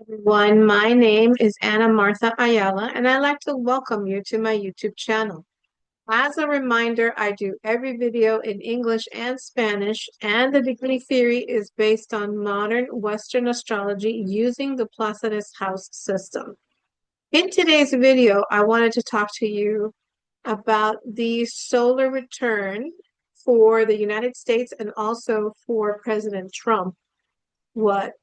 Everyone, my name is Ana Martha Ayala, and I'd like to welcome you to my YouTube channel. As a reminder, I do every video in English and Spanish, and the degree theory is based on modern Western astrology using the Placidus House system. In today's video, I wanted to talk to you about the solar return for the United States and also for President Trump. What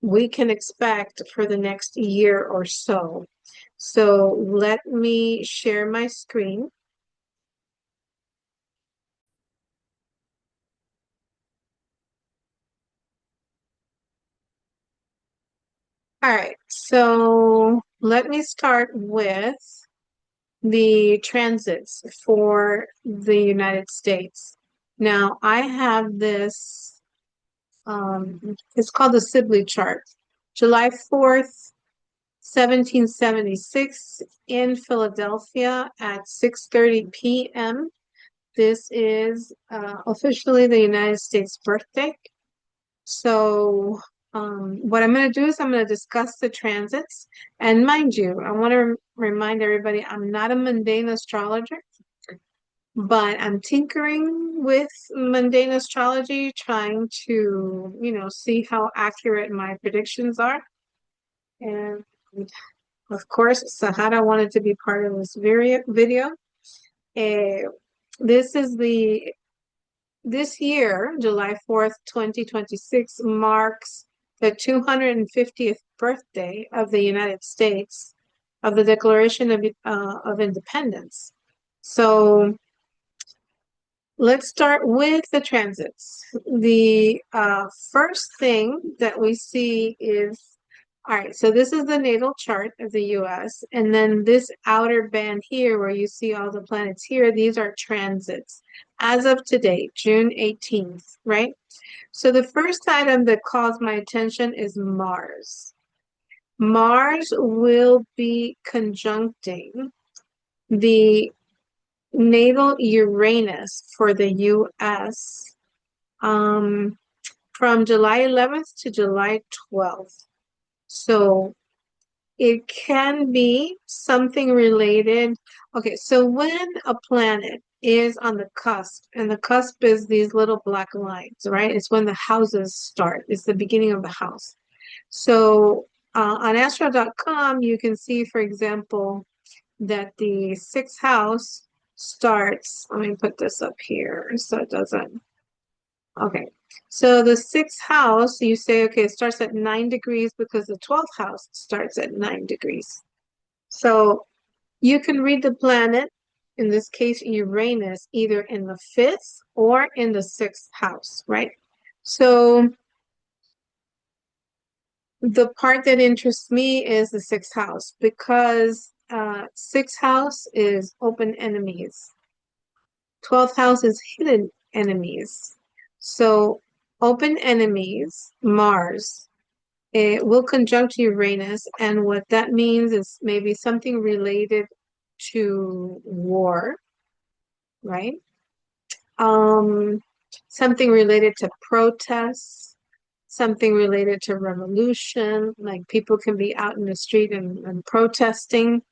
we can expect for the next year or so. So let me share my screen. All right, so let me start with the transits for the United States. Now, I have this, it's called the Sibley chart. July 4th, 1776 in Philadelphia at 6:30 p.m. This is officially the United States birthday. So what I'm going to do is I'm going to discuss the transits. And mind you, I want to remind everybody I'm not a mundane astrologer, but I'm tinkering with mundane astrology, trying to, see how accurate my predictions are. And of course, Sahara wanted to be part of this video. Uh, this is This year, July 4th, 2026, marks the 250th birthday of the United States, of the Declaration of Independence. So let's start with the transits. The first thing that we see is, all right, so this is the natal chart of the US, and then this outer band here where you see all the planets here, these are transits as of today, June 18th, right? So the first item that calls my attention is Mars. Mars will be conjuncting the natal Uranus for the US from July 11th to July 12th. So it can be something related. Okay, so when a planet is on the cusp, and the cusp is these little black lines, right? It's when the houses start. It's the beginning of the house. So on astro.com, you can see, for example, that the sixth house starts. Let me put this up here so it doesn't. Okay. So the sixth house, you say, okay, it starts at 9 degrees because the 12th house starts at 9 degrees. So you can read the planet, in this case, Uranus, either in the fifth or in the sixth house, right? So the part that interests me is the sixth house because sixth house is open enemies. 12th house is hidden enemies. So open enemies, Mars, it will conjunct Uranus, and what that means is maybe something related to war, right? Um, Something related to protests, something related to revolution, like people can be out in the street and protesting.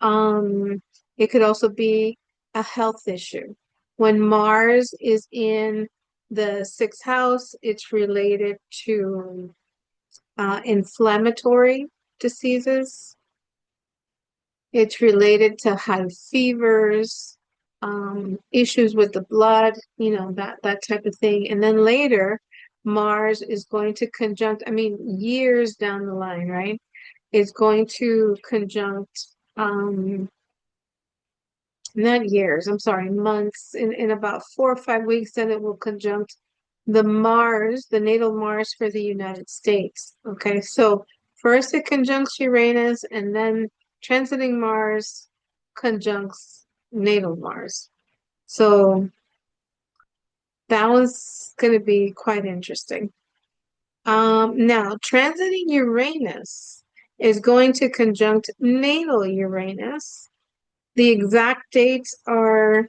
It could also be a health issue. When Mars is in the sixth house, it's related to inflammatory diseases. It's related to high fevers, issues with the blood, that type of thing. And then later, Mars is going to conjunct, I mean, years down the line, right? Is going to conjunct, not years, I'm sorry, months, in about 4 or 5 weeks, then it will conjunct the Mars, the natal Mars for the United States. Okay, so first it conjuncts Uranus, and then transiting Mars conjuncts natal Mars. So that one's going to be quite interesting. Now, transiting Uranus is going to conjunct natal Uranus. The exact dates are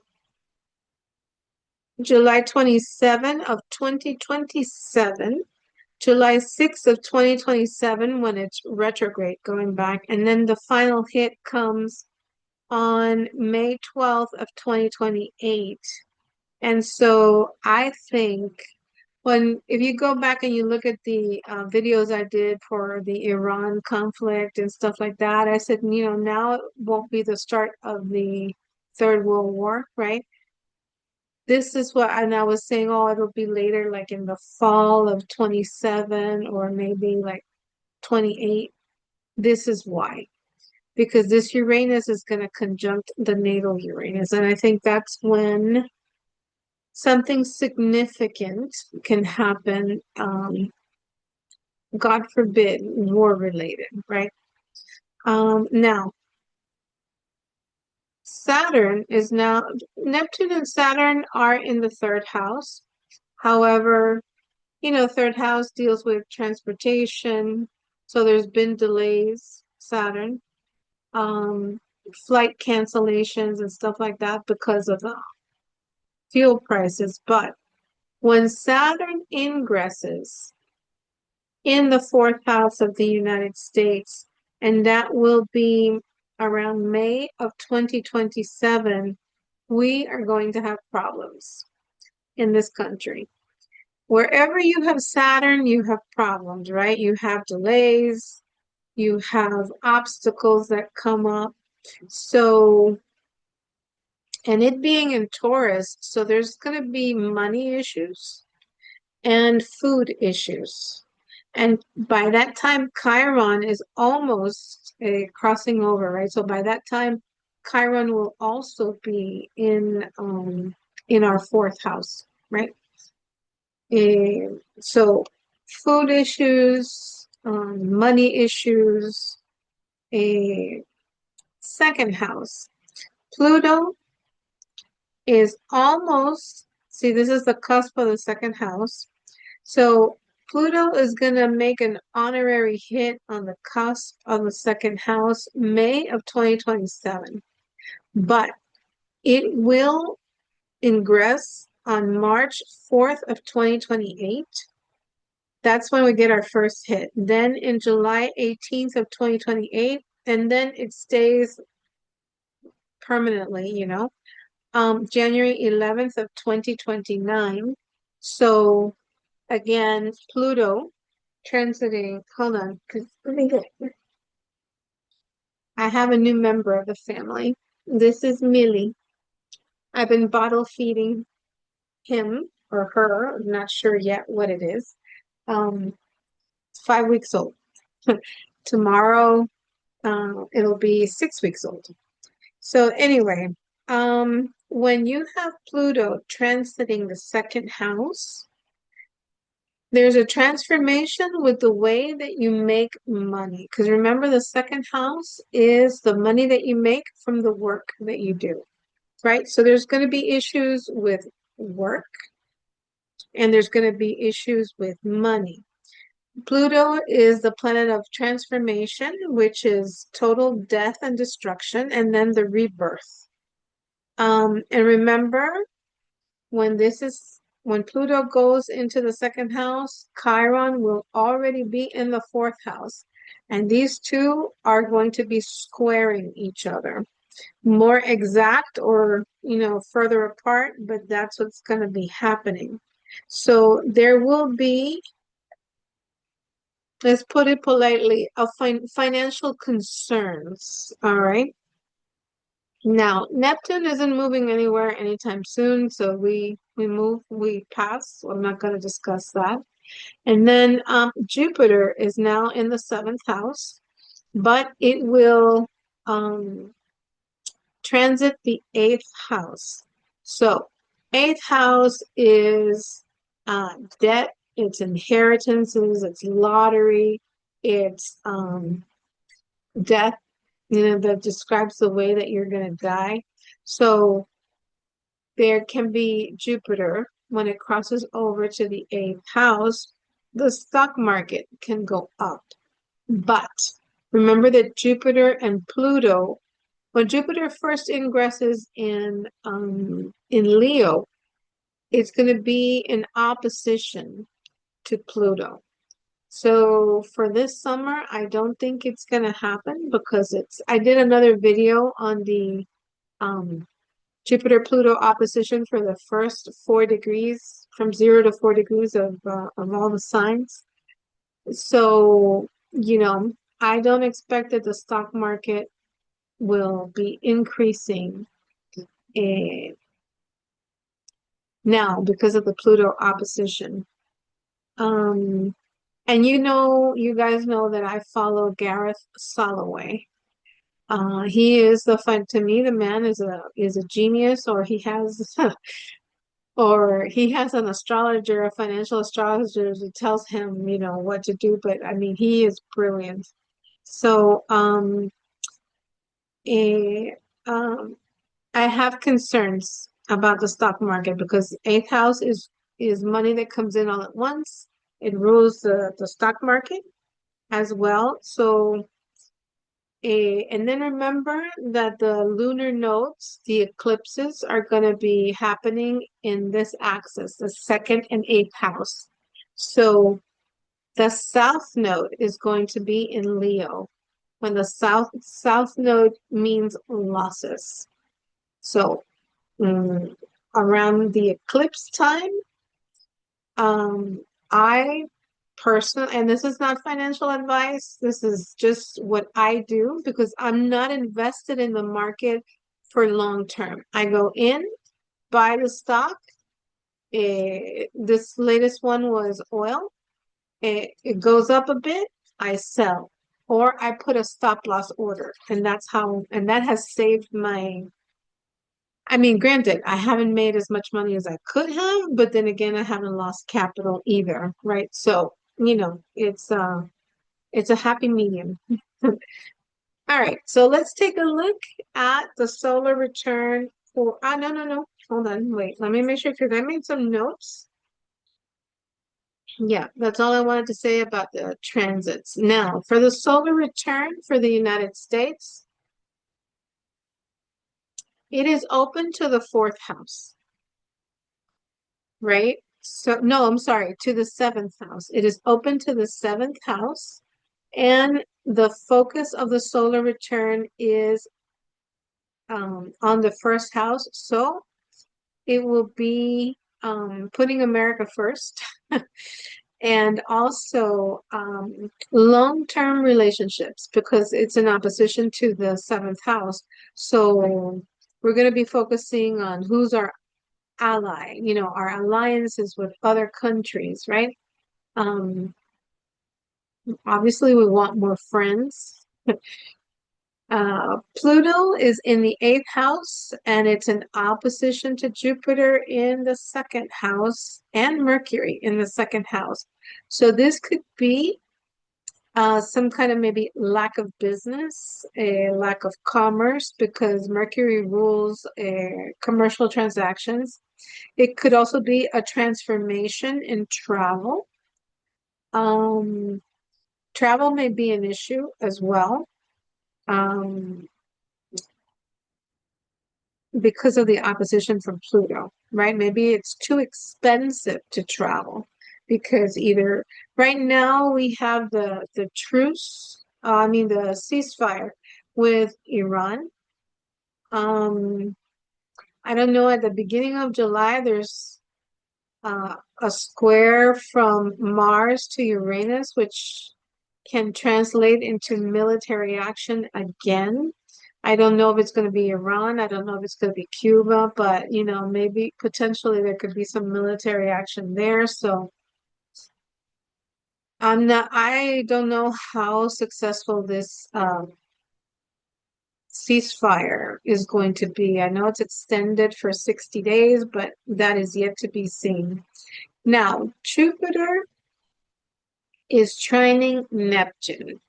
July 27 of 2027 July 6th of 2027 when it's retrograde going back. And then the final hit comes on May 12th of 2028. And so I think if you go back and you look at the videos I did for the Iran conflict and stuff like that, I said, now it won't be the start of the Third World War, right? This is and I was saying, oh, it'll be later, like in the fall of 27 or maybe like 28. This is why. Because this Uranus is going to conjunct the natal Uranus. And I think that's when something significant can happen. God forbid, war related, right? Now, Neptune and Saturn are in the third house. However, third house deals with transportation. So there's been delays, Saturn, flight cancellations and stuff like that because of the fuel prices. But when Saturn ingresses in the fourth house of the United States, and that will be around May of 2027, we are going to have problems in this country. Wherever you have Saturn, you have problems, right? You have delays, you have obstacles that come up. So, and it being in Taurus, so there's going to be money issues and food issues. And by that time, Chiron is almost crossing over, right? So by that time, Chiron will also be in our fourth house, right? So food issues, money issues, a second house. Pluto is almost, see, this is the cusp of the second house. So Pluto is going to make an honorary hit on the cusp of the second house, May of 2027. But it will ingress on March 4th of 2028. That's when we get our first hit. Then in July 18th of 2028, and then it stays permanently, January 11th of 2029. So again, Pluto transiting, hold on, because let me get, I have a new member of the family. This is Millie. I've been bottle feeding him or her, I'm not sure yet what it is. 5 weeks old. Tomorrow, it'll be 6 weeks old. So anyway, when you have Pluto transiting the second house, there's a transformation with the way that you make money. Because remember, the second house is the money that you make from the work that you do, right? So there's going to be issues with work, and there's going to be issues with money. Pluto is the planet of transformation, which is total death and destruction, and then the rebirth. And remember, when Pluto goes into the second house, Chiron will already be in the fourth house. And these two are going to be squaring each other. More exact or, further apart, but that's what's going to be happening. So there will be, let's put it politely, financial concerns, all right? Now, Neptune isn't moving anywhere anytime soon, so we pass. So I'm not going to discuss that. And then Jupiter is now in the seventh house, but it will transit the eighth house. So, eighth house is debt, it's inheritances, it's lottery, it's death, that describes the way that you're going to die. So there can be Jupiter when it crosses over to the eighth house, the stock market can go up. But remember that Jupiter and Pluto, when Jupiter first ingresses in Leo, it's going to be in opposition to Pluto. So for this summer, I don't think it's gonna happen because I did another video on the um Jupiter Pluto opposition for the first 4 degrees from 0 to 4 degrees of all the signs. So, I don't expect that the stock market will be increasing eh, now because of the Pluto opposition. Um, and you guys know that I follow Gareth Soloway. He is to me, the man is a genius, or he has an astrologer, a financial astrologer who tells him, what to do. But I mean, he is brilliant. So, eh, um, I have concerns about the stock market because eighth house is money that comes in all at once. It rules the stock market as well. So, and then remember that the lunar nodes, the eclipses, are going to be happening in this axis, the second and eighth house. So the south node is going to be in Leo, when the south node means losses. So around the eclipse time, I personally, and this is not financial advice, this is just what I do because I'm not invested in the market for long term. I go in, buy the stock. This latest one was oil. It goes up a bit, I sell, or I put a stop loss order, and that has saved I mean, granted, I haven't made as much money as I could have, but then again, I haven't lost capital either, right? So, it's a happy medium. All right, so let's take a look at the solar return for, no, no, no. Hold on, wait, let me make sure because I made some notes. Yeah, that's all I wanted to say about the transits. Now, for the solar return for the United States, it is open to the fourth house, right? So, no, I'm sorry, to the seventh house. It is open to the seventh house, and the focus of the solar return is on the first house. So it will be putting America first and also long-term relationships because it's in opposition to the seventh house. So we're going to be focusing on who's our ally, our alliances with other countries, right? Um, Obviously, we want more friends. Pluto is in the eighth house and it's in opposition to Jupiter in the second house and Mercury in the second house. So this could be some kind of maybe lack of business, a lack of commerce because Mercury rules commercial transactions. It could also be a transformation in travel. Um, Travel may be an issue as well. Um, because of the opposition from Pluto, right? Maybe it's too expensive to travel because either right now we have the truce, the ceasefire with Iran. Um, I don't know, at the beginning of July, there's a square from Mars to Uranus, which can translate into military action again. I don't know if it's going to be Iran. I don't know if it's going to be Cuba, but maybe potentially there could be some military action there. So I don't know how successful this ceasefire is going to be. I know it's extended for 60 days, but that is yet to be seen. Now, Jupiter is trining Neptune.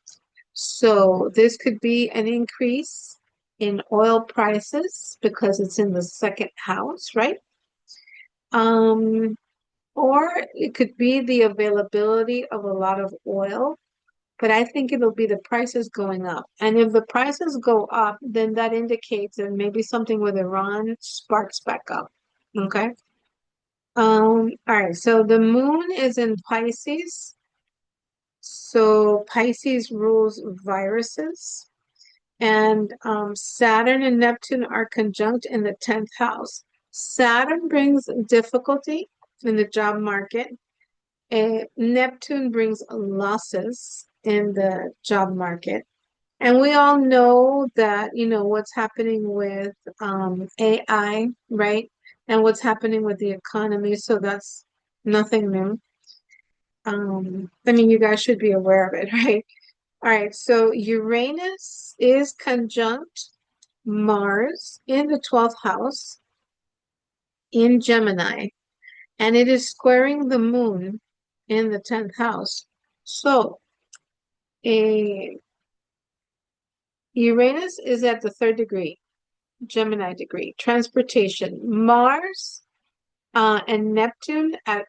So this could be an increase in oil prices because it's in the second house, right? Or it could be the availability of a lot of oil, but I think it'll be the prices going up. And if the prices go up, then that indicates that maybe something with Iran sparks back up. Okay. All right, so the moon is in Pisces. So Pisces rules viruses. And Saturn and Neptune are conjunct in the 10th house. Saturn brings difficulty in the job market. Neptune brings losses in the job market. And we all know that, what's happening with AI, right? And what's happening with the economy. So that's nothing new. I mean, you guys should be aware of it, right? All right, so Uranus is conjunct Mars in the 12th house in Gemini, and it is squaring the moon in the 10th house. So, a Uranus is at the 3rd degree, Gemini degree. Transportation, Mars and Neptune at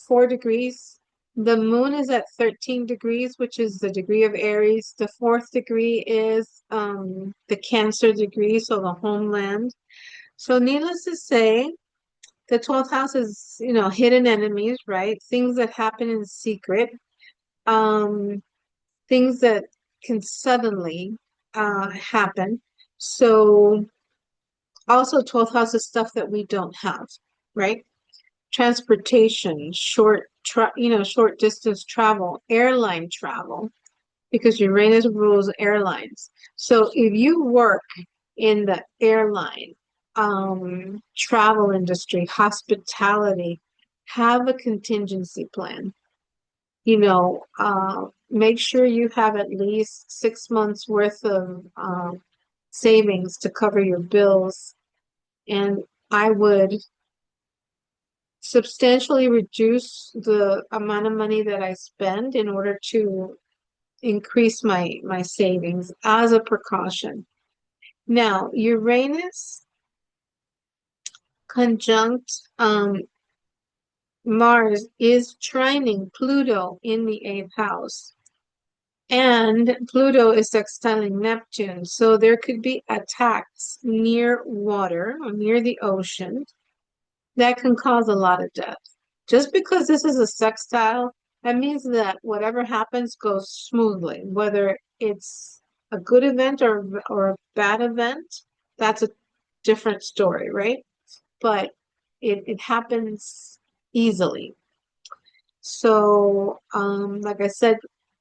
4 degrees. The moon is at 13 degrees, which is the degree of Aries. The 4th degree is the Cancer degree, so the homeland. So needless to say, the 12th house is, hidden enemies, right? Things that happen in secret, um, things that can suddenly happen. So also 12th house is stuff that we don't have, right? Transportation, short distance travel, airline travel, because Uranus rules airlines. So if you work in the airline, travel industry, hospitality, have a contingency plan. Make sure you have at least 6 months worth of savings to cover your bills. And I would substantially reduce the amount of money that I spend in order to increase my savings as a precaution. Now, Uranus conjunct Mars is trining Pluto in the 8th house. And Pluto is sextiling Neptune. So there could be attacks near water or near the ocean that can cause a lot of death. Just because this is a sextile, that means that whatever happens goes smoothly, whether it's a good event or a bad event, that's a different story, right? But it happens easily. So, like I said,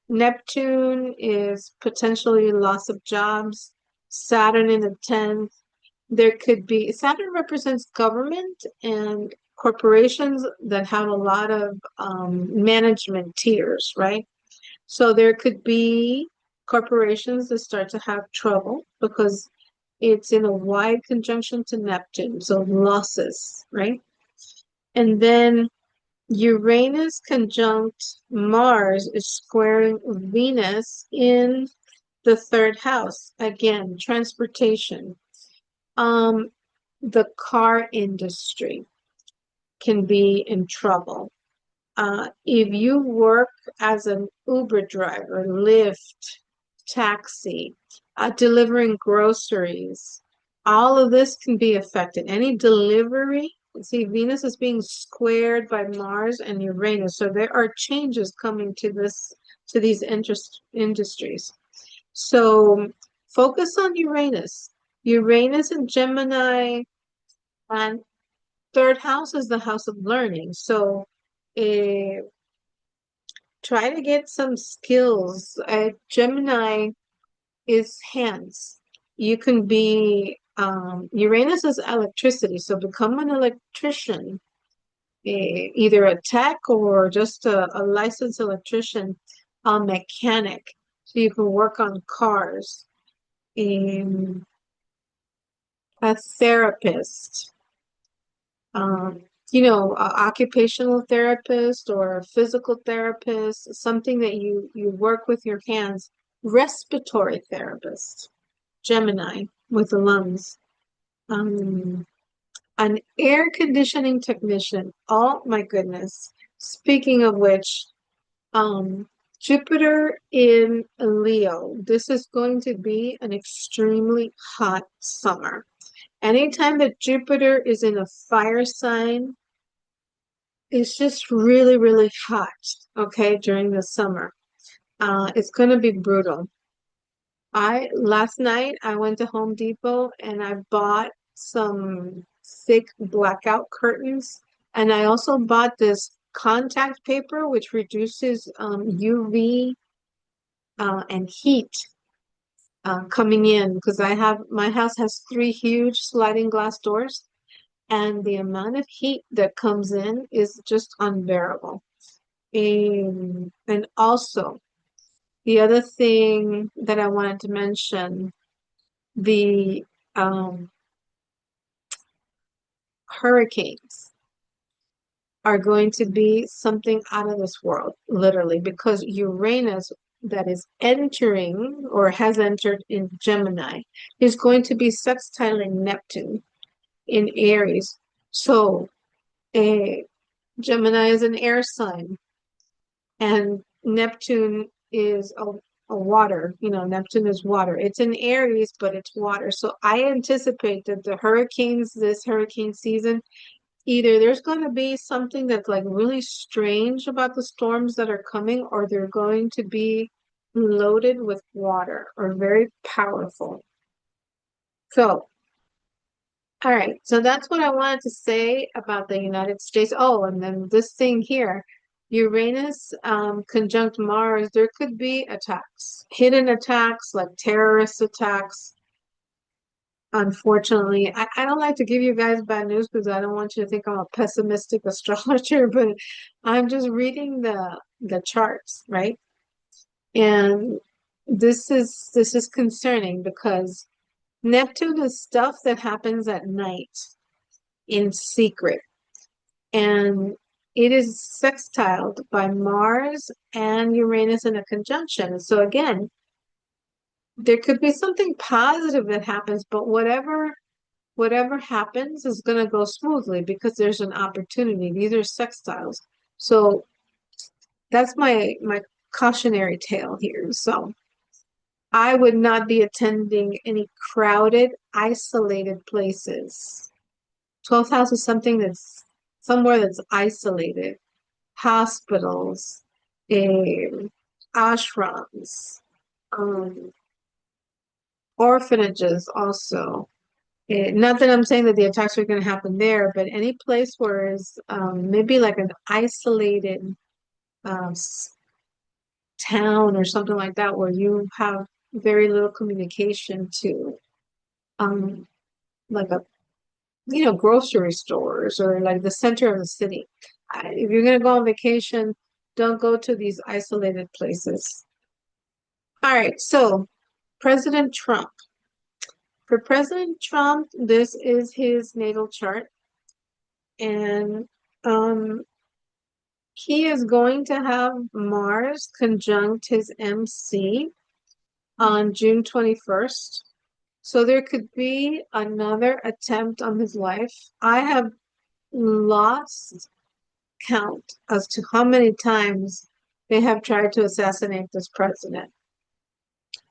Neptune is potentially loss of jobs. Saturn in the 10th. There could be, Saturn represents government and corporations that have a lot of management tiers, right? So there could be corporations that start to have trouble because it's in a wide conjunction to Neptune, so losses, right? And then Uranus conjunct Mars is squaring Venus in the 3rd house. Again, transportation. The car industry can be in trouble. If you work as an Uber driver, Lyft, taxi, delivering groceries, all of this can be affected. Any delivery, see, Venus is being squared by Mars and Uranus, so there are changes coming to these industries. So focus on Uranus. Uranus and Gemini, and 3rd house is the house of learning. So try to get some skills. Gemini is hands. You can be, Uranus is electricity, so become an electrician, either a tech or just a licensed electrician, a mechanic, so you can work on cars. A therapist, um, occupational therapist or a physical therapist, something that you work with your hands. Respiratory therapist, Gemini with the lungs. An air conditioning technician. Oh my goodness. Speaking of which, Jupiter in Leo. This is going to be an extremely hot summer. Anytime that Jupiter is in a fire sign, it's just really, really hot, okay, during the summer. It's going to be brutal. Last night I went to Home Depot and I bought some thick blackout curtains, and I also bought this contact paper which reduces UV and heat coming in, because my house has three huge sliding glass doors, and the amount of heat that comes in is just unbearable. And also, the other thing that I wanted to mention, the um, hurricanes are going to be something out of this world, literally, because Uranus, that is entering or has entered in Gemini, is going to be sextiling Neptune in Aries. So, a Gemini is an air sign, and Neptune is a water. Neptune is water. It's in Aries, but it's water. So I anticipate that the hurricanes this hurricane season, either there's going to be something that's like really strange about the storms that are coming, or they're going to be loaded with water or very powerful. So, all right. So that's what I wanted to say about the United States. Oh, and then this thing here, Uranus conjunct Mars, there could be attacks, hidden attacks, like terrorist attacks. Unfortunately, I don't like to give you guys bad news because I don't want you to think I'm a pessimistic astrologer, but I'm just reading the charts, right? And this is concerning because Neptune is stuff that happens at night in secret, and it is sextiled by Mars and Uranus in a conjunction. So again, there could be something positive that happens, but whatever happens is going to go smoothly because there's an opportunity. These are sextiles. So that's my cautionary tale here. So I would not be attending any crowded, isolated places. 12th house is something that's somewhere that's isolated. Hospitals, um, ashrams, um, orphanages also. Not that I'm saying that the attacks are going to happen there, but any place where is maybe like an isolated um, town or something like that, where you have very little communication to, um, like a grocery stores or like the center of the city. If you're going to go on vacation, don't go to these isolated places. All right, so President Trump. For President Trump, this is his natal chart, and um, he is going to have Mars conjunct his MC on June 21st. So there could be another attempt on his life. I have lost count as to how many times they have tried to assassinate this president.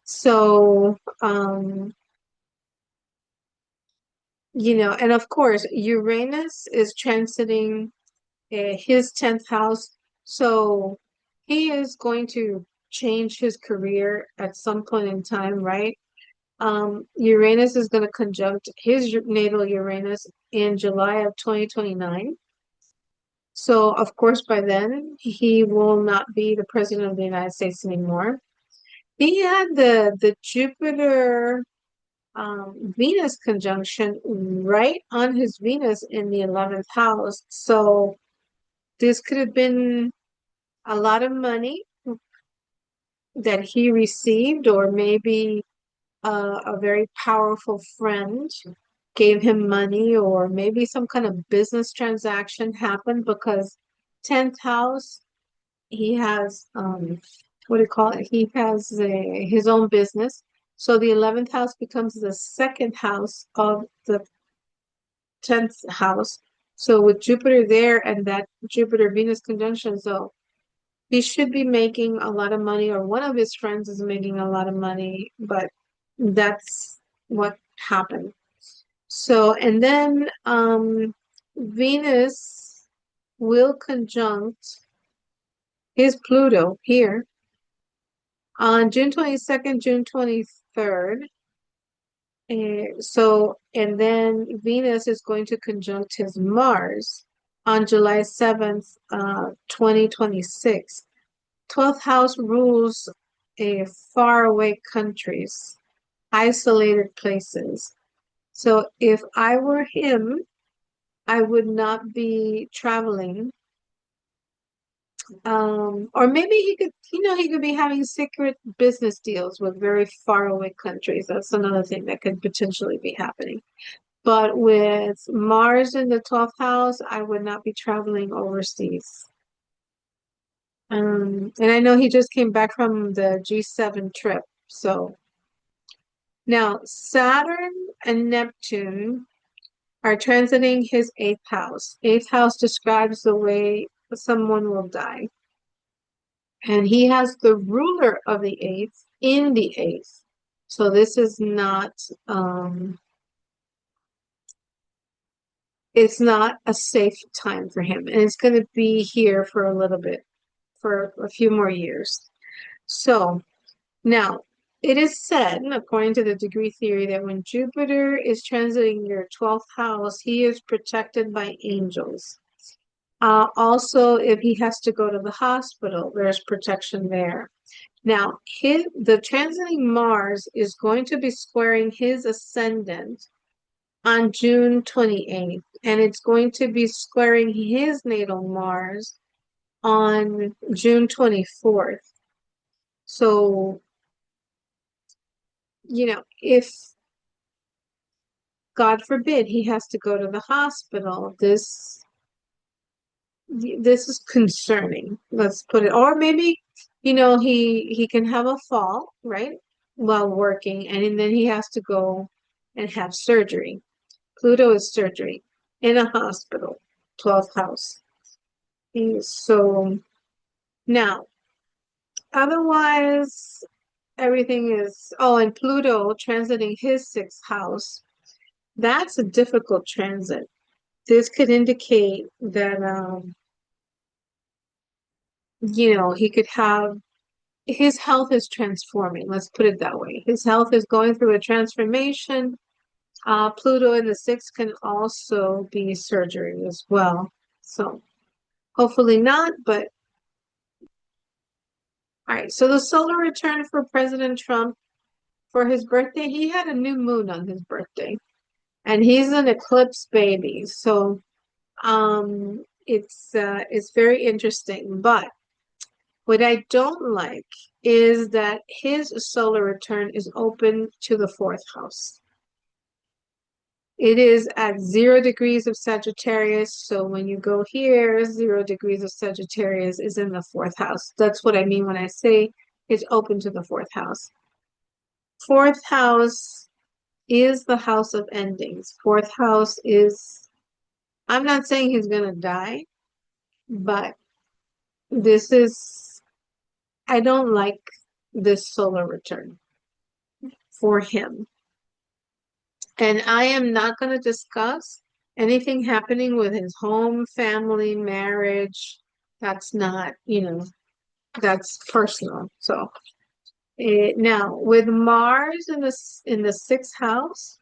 So, and of course, Uranus is transiting his 10th house. So he is going to change his career at some point in time, right? Uranus is going to conjunct his natal Uranus in July of 2029. So, of course, by then, he will not be the president of the United States anymore. He had the Jupiter Venus conjunction right on his Venus in the 11th house. So this could have been a lot of money that he received, or maybe a very powerful friend gave him money, or maybe some kind of business transaction happened because 10th house, he has what do you call it? He has his own business. So the 11th house becomes the second house of the 10th house. So with Jupiter there and that Jupiter Venus conjunction, so he should be making a lot of money, or one of his friends is making a lot of money, but that's what happened. So, and then Venus will conjunct his Pluto here On June 22nd, June 23rd. And then Venus is going to conjunct his Mars on July 7th, 2026. 12th house rules faraway countries, isolated places. So if I were him, I would not be traveling. Or maybe he could be having secret business deals with very faraway countries. That's another thing that could potentially be happening. But with Mars in the 12th house, I would not be traveling overseas. And I know he just came back from the G7 trip. So now Saturn and Neptune are transiting his eighth house. Eighth house describes the way someone will die. And he has the ruler of the eighth in the eighth. So this is not it's not a safe time for him. And it's going to be here for a little bit, for a few more years. So now it is said, according to the degree theory, that when Jupiter is transiting your 12th house, he is protected by angels. Also, if he has to go to the hospital, there's protection there. Now, the transiting Mars is going to be squaring his ascendant on June 28th, and it's going to be squaring his natal Mars on June 24th. So, if God forbid he has to go to the hospital, this is concerning. Let's put it, or maybe, he can have a fall, right, while working, and then he has to go and have surgery. Pluto is surgery in a hospital, 12th house. So now, otherwise, everything is, and Pluto transiting his sixth house. That's a difficult transit. This could indicate that, he could have, his health is transforming. Let's put it that way. His health is going through a transformation. Pluto in the sixth can also be surgery as well. So hopefully not, but all right. So the solar return for President Trump for his birthday, he had a new moon on his birthday, and he's an eclipse baby. So it's very interesting. But what I don't like is that his solar return is open to the fourth house. It is at 0 degrees of Sagittarius. So when you go here, 0 degrees of Sagittarius is in the fourth house. That's what I mean when I say it's open to the fourth house. Fourth house is the house of endings. Fourth house is, I'm not saying he's going to die, but I don't like this solar return for him. And I am not going to discuss anything happening with his home, family, marriage. That's not, that's personal. So now with Mars in the sixth house,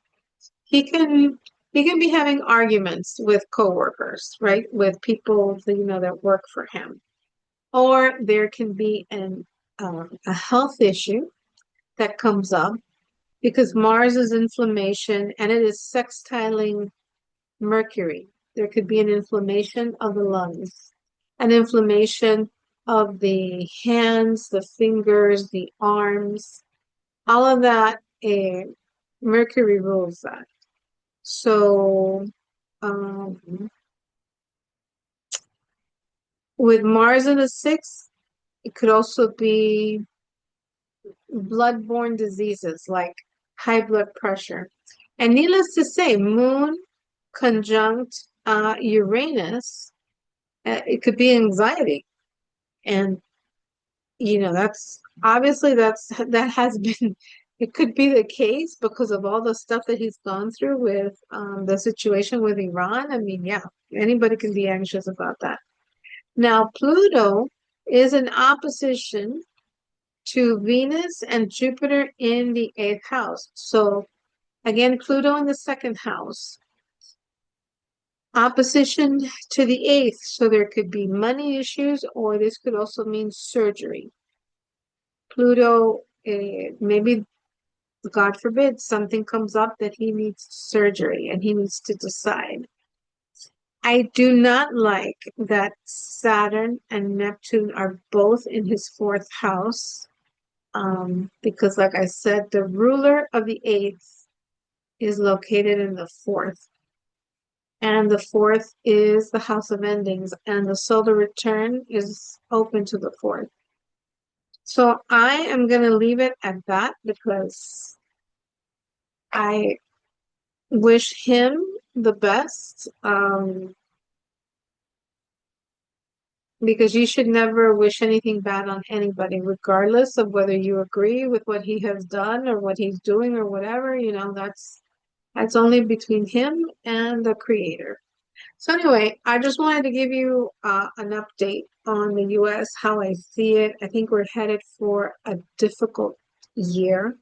he can be having arguments with coworkers, right? With people that work for him, or there can be a health issue that comes up because Mars is inflammation and it is sextiling Mercury. There could be an inflammation of the lungs, an inflammation of the hands, the fingers, the arms, all of that. Mercury rules that. So with Mars in the sixth, it could also be blood-borne diseases like high blood pressure. And needless to say, Moon conjunct Uranus, it could be anxiety. And that's obviously that has been, it could be the case because of all the stuff that he's gone through with the situation with Iran. I mean, yeah, anybody can be anxious about that. Now, Pluto is in opposition to Venus and Jupiter in the 8th house. So again, Pluto in the 2nd house. Opposition to the 8th. So there could be money issues, or this could also mean surgery. Pluto, maybe, God forbid, something comes up that he needs surgery and he needs to decide. I do not like that Saturn and Neptune are both in his 4th house. Because like I said, the ruler of the 8th is located in the 4th. And the 4th is the house of endings, and the solar return is open to the 4th. So I am going to leave it at that because I wish him the best. Because you should never wish anything bad on anybody, regardless of whether you agree with what he has done or what he's doing or whatever. That's only between him and the creator. So anyway, I just wanted to give you an update on the US, how I see it. I think we're headed for a difficult year.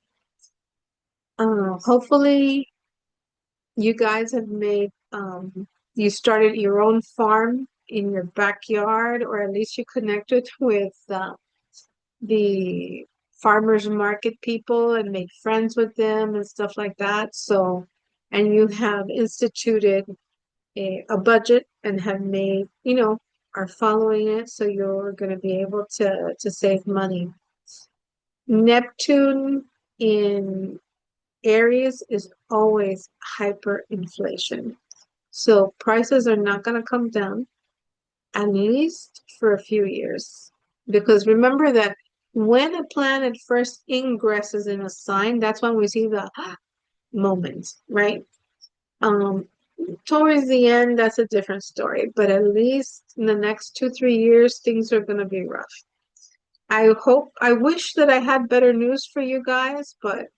Hopefully you guys have you started your own farm in your backyard, or at least you connected with the farmers market people and make friends with them and stuff like that. So, and you have instituted a budget and have made, are following it, so you're going to be able to save money. Neptune in Aries is always hyperinflation. So prices are not going to come down, at least for a few years. Because remember that when a planet first ingresses in a sign, that's when we see the moment, right? Towards the end, that's a different story. But at least in the next 2-3 years, things are going to be rough. I wish that I had better news for you guys, but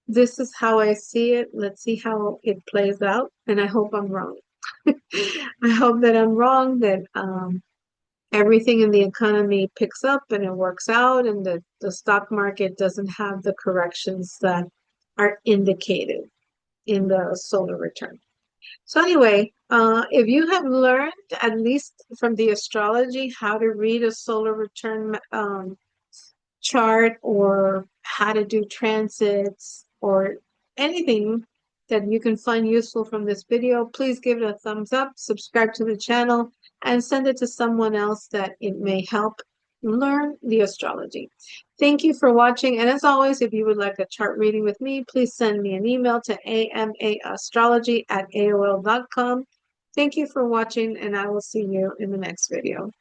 this is how I see it. Let's see how it plays out, and I hope I'm wrong. I hope that I'm wrong, that everything in the economy picks up and it works out, and that the stock market doesn't have the corrections that are indicated in the solar return. So anyway, if you have learned, at least from the astrology, how to read a solar return chart, or how to do transits, or anything that you can find useful from this video, please give it a thumbs up, subscribe to the channel, and send it to someone else that it may help learn the astrology. Thank you for watching, and as always, if you would like a chart reading with me, please send me an email to amaastrology@aol.com. Thank you for watching, and I will see you in the next video.